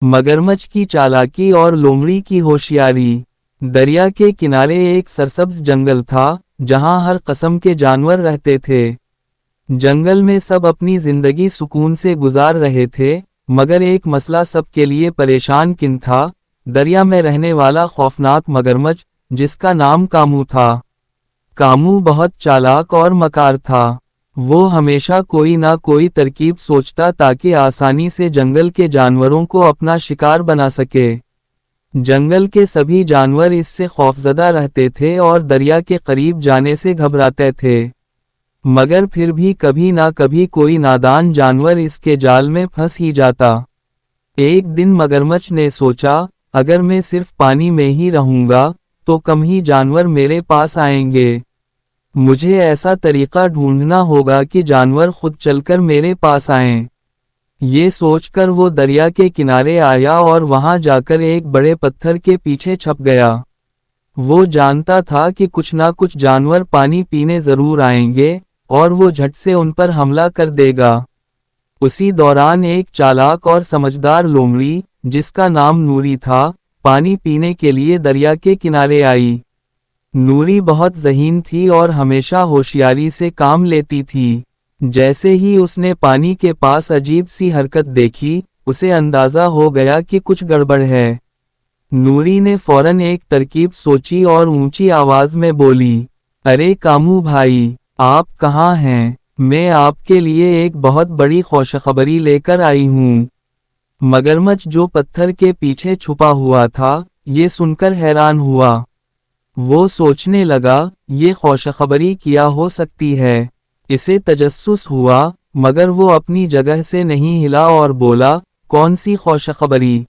मगरमच्छ की चालाकी और लोमड़ी की होशियारी। दरिया के किनारे एक सरसब्ज जंगल था, जहां हर किस्म के जानवर रहते थे। जंगल में सब अपनी जिंदगी सुकून से गुजार रहे थे, मगर एक मसला सबके लिए परेशान किन था। दरिया में रहने वाला खौफनाक मगरमच्छ, जिसका नाम कामू था। कामू बहुत चालाक और मकार था। वो हमेशा कोई ना कोई तरकीब सोचता ताकि आसानी से जंगल के जानवरों को अपना शिकार बना सके। जंगल के सभी जानवर इससे खौफजदा रहते थे और दरिया के करीब जाने से घबराते थे। मगर फिर भी कभी ना कभी कोई नादान जानवर इसके जाल में फंस ही जाता। एक दिन मगरमच्छ ने सोचा, अगर मैं सिर्फ पानी में ही रहूंगा तो कम ही जानवर मेरे पास आएंगे। मुझे ऐसा तरीका ढूंढना होगा कि जानवर खुद चलकर मेरे पास आएं। ये सोचकर वो दरिया के किनारे आया और वहां जाकर एक बड़े पत्थर के पीछे छुप गया। वो जानता था कि कुछ ना कुछ जानवर पानी पीने जरूर आएंगे और वो झट से उन पर हमला कर देगा। उसी दौरान एक चालाक और समझदार लोमड़ी, जिसका नाम नूरी था, पानी पीने के लिए दरिया के किनारे आई। नूरी बहुत ज़हीन थी और हमेशा होशियारी से काम लेती थी। जैसे ही उसने पानी के पास अजीब सी हरकत देखी, उसे अंदाजा हो गया कि कुछ गड़बड़ है। नूरी ने फौरन एक तरकीब सोची और ऊंची आवाज में बोली, अरे कामू भाई, आप कहाँ हैं? मैं आपके लिए एक बहुत बड़ी खुशखबरी लेकर आई हूँ। मगरमच्छ, जो पत्थर के पीछे छुपा हुआ था, ये सुनकर हैरान हुआ। वो सोचने लगा, ये खुशखबरी क्या हो सकती है। इसे तजस्सुस हुआ, मगर वो अपनी जगह से नहीं हिला और बोला, कौन सी खुशखबरी?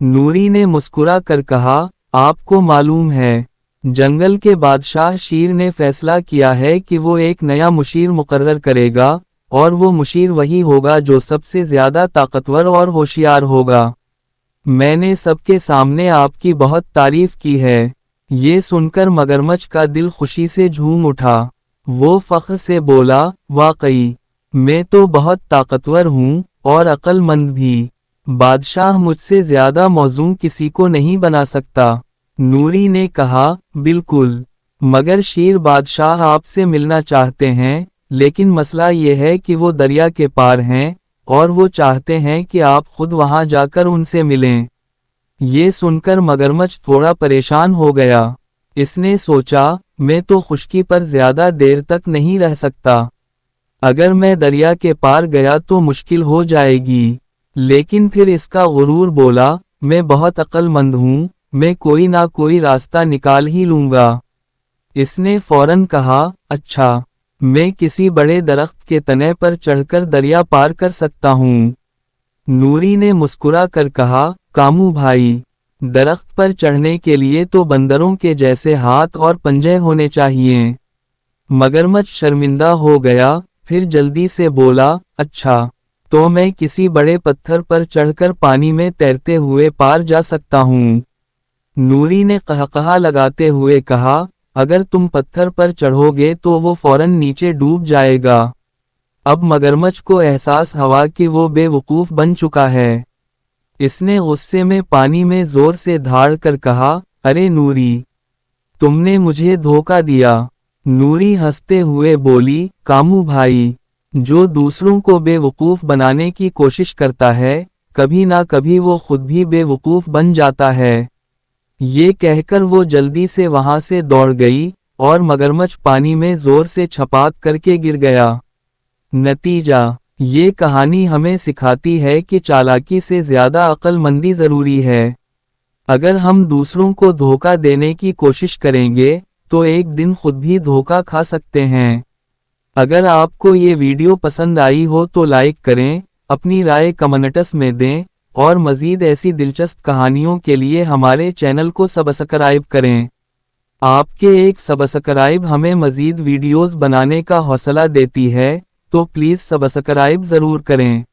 नूरी ने मुस्कुरा कर कहा, आपको मालूम है, जंगल के बादशाह शेर ने फैसला किया है कि वो एक नया मुशीर मुकर्रर करेगा, और वो मुशीर वही होगा जो सबसे ज्यादा ताकतवर और होशियार होगा। मैंने सबके सामने आपकी बहुत तारीफ की है। ये सुनकर मगरमच्छ का दिल खुशी से झूम उठा। वो फख्र से बोला, वाकई मैं तो बहुत ताकतवर हूँ और अक्लमंद भी। बादशाह मुझसे ज्यादा मौजूद किसी को नहीं बना सकता। नूरी ने कहा, बिल्कुल, मगर शेर बादशाह आपसे मिलना चाहते हैं, लेकिन मसला ये है कि वो दरिया के पार हैं और वो चाहते हैं कि आप खुद वहां जाकर उनसे मिलें। ये सुनकर मगरमच्छ थोड़ा परेशान हो गया। इसने सोचा, मैं तो खुश्की पर ज्यादा देर तक नहीं रह सकता। अगर मैं दरिया के पार गया तो मुश्किल हो जाएगी। लेकिन फिर इसका गुरूर बोला, मैं बहुत अक्लमंद हूँ, मैं कोई ना कोई रास्ता निकाल ही लूंगा। इसने फौरन कहा, अच्छा, मैं किसी बड़े दरख्त के तने पर चढ़कर दरिया पार कर सकता हूँ। नूरी ने मुस्कुरा कर कहा, कामू भाई, दरख्त पर चढ़ने के लिए तो बंदरों के जैसे हाथ और पंजे होने चाहिए। मगरमच्छ शर्मिंदा हो गया, फिर जल्दी से बोला, अच्छा, तो मैं किसी बड़े पत्थर पर चढ़कर पानी में तैरते हुए पार जा सकता हूँ। नूरी ने कहकहा लगाते हुए कहा, अगर तुम पत्थर पर चढ़ोगे तो वो फौरन नीचे डूब जाएगा। अब मगरमच्छ को एहसास हुआ कि वो बेवकूफ बन चुका है। इसने गुस्से में पानी में जोर से धाड़ कर कहा, अरे नूरी, तुमने मुझे धोखा दिया। नूरी हंसते हुए बोली, कामू भाई, जो दूसरों को बेवकूफ बनाने की कोशिश करता है, कभी ना कभी वो खुद भी बेवकूफ बन जाता है। ये कहकर वो जल्दी से वहां से दौड़ गई और मगरमच्छ पानी में जोर से छपाक करके गिर गया। नतीजा, ये कहानी हमें सिखाती है कि चालाकी से ज्यादा अक्लमंदी जरूरी है। अगर हम दूसरों को धोखा देने की कोशिश करेंगे तो एक दिन खुद भी धोखा खा सकते हैं। अगर आपको ये वीडियो पसंद आई हो तो लाइक करें, अपनी राय कमेंट्स में दें और मज़ीद ऐसी दिलचस्प कहानियों के लिए हमारे चैनल को सब्सक्राइब करें। आपके एक सब्सक्राइब हमें मज़ीद वीडियोस बनाने का हौसला देती है, तो प्लीज़ सब्सक्राइब ज़रूर करें।